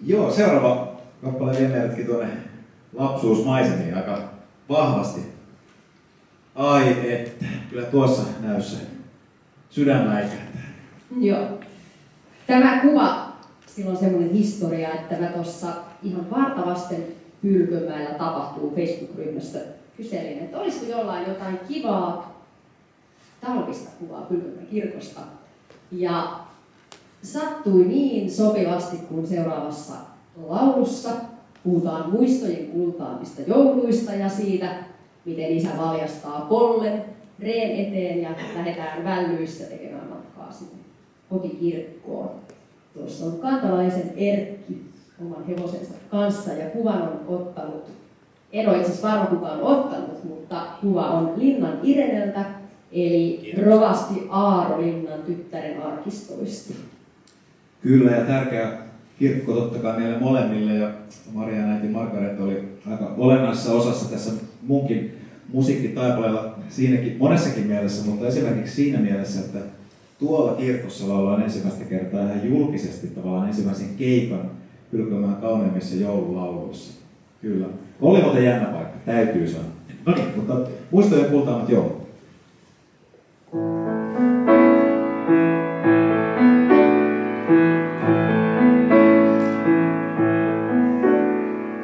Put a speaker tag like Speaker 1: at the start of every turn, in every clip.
Speaker 1: Joo, seuraava kappale vie meidätkin tuonne lapsuusmaisemiin aika vahvasti. Ai että, kyllä tuossa näyssä sydän läikähtää.
Speaker 2: Joo. Tämä kuva, sillä on semmoinen historia, että mä tuossa ihan vartavasten Pylkönmäellä tapahtuu Facebook-ryhmässä kyselin, että olisiko jollain jotain kivaa talvista kuvaa Pylkönmäen kirkosta. Ja sattui niin sopivasti, kun seuraavassa laulussa puhutaan muistojen kultaamista jouluista ja siitä, miten isä valjastaa pollen reen eteen ja lähdetään vällyissä tekemään matkaa sinne kotikirkkoon. Tuossa on kantalaisen Erkki oman hevosensa kanssa ja kuvan on ottanut, en ole itse asiassa varma kuka on ottanut, mutta kuva on Linnan Ireneltä, eli rovasti Aaro Linnan tyttären arkistoista.
Speaker 1: Kyllä, ja tärkeä kirkko totta kai meille molemmille, ja Marian äiti Margaret oli aika olennaisessa osassa tässä munkin musiikkitaipaleella siinäkin monessakin mielessä, mutta esimerkiksi siinä mielessä, että tuolla kirkossa laullaan ensimmäistä kertaa ihan julkisesti tavallaan ensimmäisen keikan Pylkönmäen kauneimmissa joululauluissa. Kyllä. Oli muuten jännä paikka, täytyy sanoa. No niin, mutta muistojen kultaamat joulut.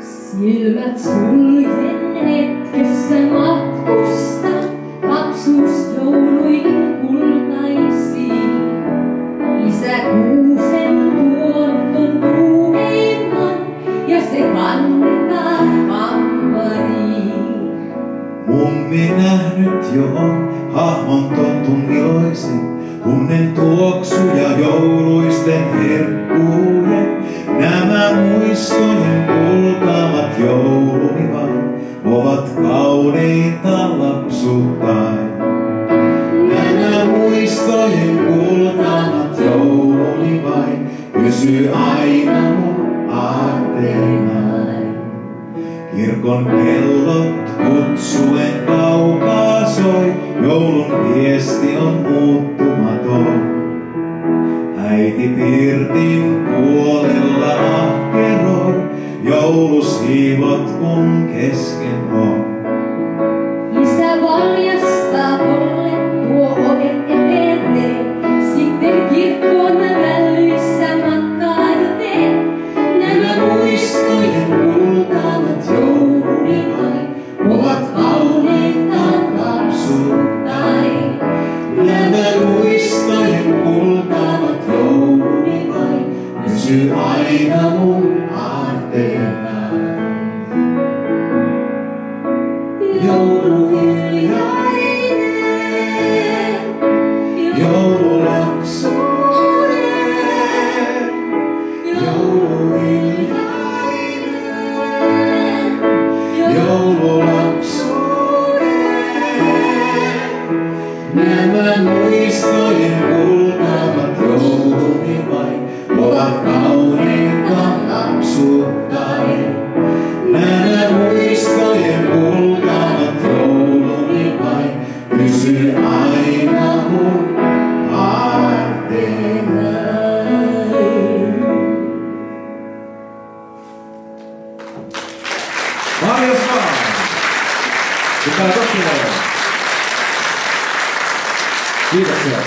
Speaker 2: Silmät suljen hetkessä matkustan lapsuusjouluihin kultaisiin. Isä kuusen tuoton tuuheimman ja se kannetaan hampariin.
Speaker 1: Mummi nähnyt jo hahmon tontun iloisen, tunnen tuoksuja jouluisten herkkujen. Nämä muistojen kultaamat jouluni vain ovat kauneita lapsuuttaan. Nämä muistojen kultaamat jouluni vain pysyy aina mun aarteenaan. Kirkon kellot kutsuen kaukaa soi, joulun viesti on muuttumaton. Äiti pirtin puolella ahkeroi, joulusiivot kun kesken on.
Speaker 2: Isä valjastaa pollen tuo oven eteen, sitten kirkkoon mä vällyissä matkaa jo teen. Nämä muistojen kultaamat jouluni vain ovat kauneita lapsuuttain. Nämä muistojen kultaamat jouluni vain pysyy aina mun aarteenaan. Jouluhiljainen, joululapsuuden, jouluhiljainen, joululapsuuden. Nämä muistojen kultaamat jouluni vain ovat kauneita lapsuuttain. Nämä muistojen kultaamat jouluni vain pysyy aina mun aarteenaan. Marius vaan! Pitää tosi paljon. Kiitoksia.